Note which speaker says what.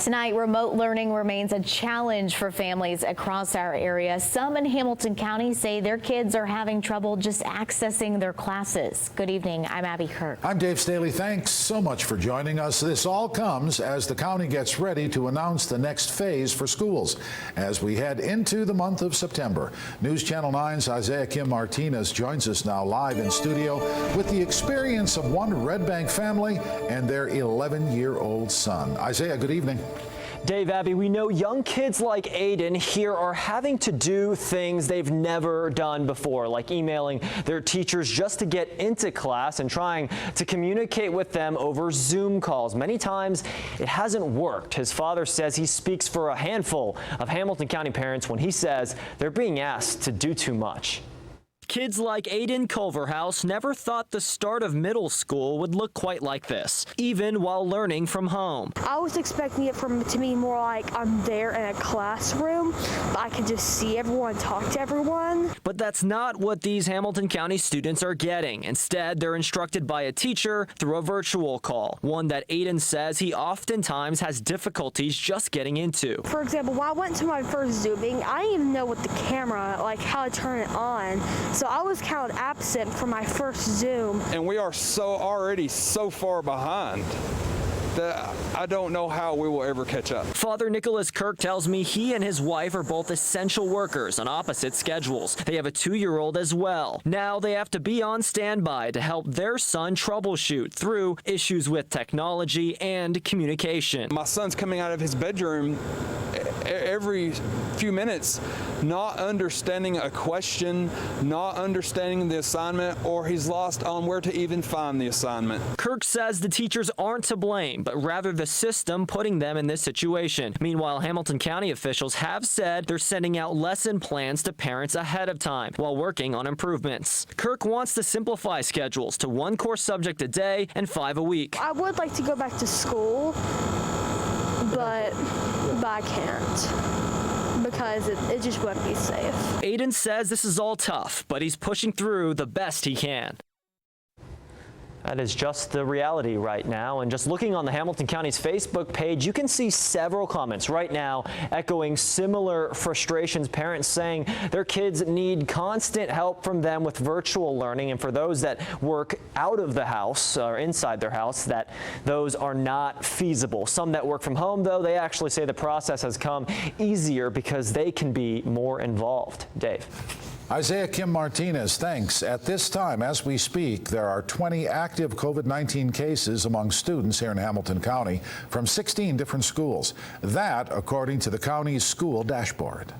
Speaker 1: Tonight, remote learning remains a challenge for families across our area. Some in Hamilton County say their kids are having trouble just accessing their classes. Good evening. I'm Abby Kirk.
Speaker 2: I'm Dave Staley. Thanks so much for joining us. This all comes as the county gets ready to announce the next phase for schools as we head into the month of September. News Channel 9's Isaiah Kim Martinez joins us now live in studio with the experience of one Red Bank family and their 11-year-old son. Isaiah, good evening.
Speaker 3: Dave, Abby, we know young kids like Aiden here are having to do things they've never done before, like emailing their teachers just to get into class and trying to communicate with them over Zoom calls. Many times it hasn't worked. His father says he speaks for a handful of Hamilton County parents when he says they're being asked to do too much. Kids like Aiden Culverhouse never thought the start of middle school would look quite like this, even while learning from home.
Speaker 4: I was expecting it to be more like I'm there in a classroom, but I could just see everyone, talk to everyone.
Speaker 3: But that's not what these Hamilton County students are getting. Instead, they're instructed by a teacher through a virtual call, one that Aiden says he oftentimes has difficulties just getting into.
Speaker 4: For example, when I went to my first Zooming, I didn't even know what the camera, like how to turn it on. So I was counted absent for my first Zoom.
Speaker 5: And we are already so far behind that I don't know how we will ever catch up.
Speaker 3: Father Nicholas Kirk tells me he and his wife are both essential workers on opposite schedules. They have a 2-year-old as well. Now they have to be on standby to help their son troubleshoot through issues with technology and communication.
Speaker 5: My son's coming out of his bedroom every few minutes, not understanding a question, not understanding the assignment, or he's lost on where to even find the assignment.
Speaker 3: Kirk says the teachers aren't to blame, but rather the system putting them in this situation. Meanwhile, Hamilton County officials have said they're sending out lesson plans to parents ahead of time while working on improvements. Kirk wants to simplify schedules to 1 core subject a day and 5 a week.
Speaker 4: I would like to go back to school, but I can't because it just wouldn't be safe.
Speaker 3: Aiden says this is all tough, but he's pushing through the best he can. That is just the reality right now. And just looking on the Hamilton County's Facebook page, you can see several comments right now echoing similar frustrations. Parents saying their kids need constant help from them with virtual learning. And for those that work out of the house or inside their house, that those are not feasible. Some that work from home, though, they actually say the process has come easier because they can be more involved. Dave.
Speaker 2: Isaiah Kim Martinez, thanks. At this time, as we speak, there are 20 active COVID-19 cases among students here in Hamilton County from 16 different schools. That, according to the county's school dashboard.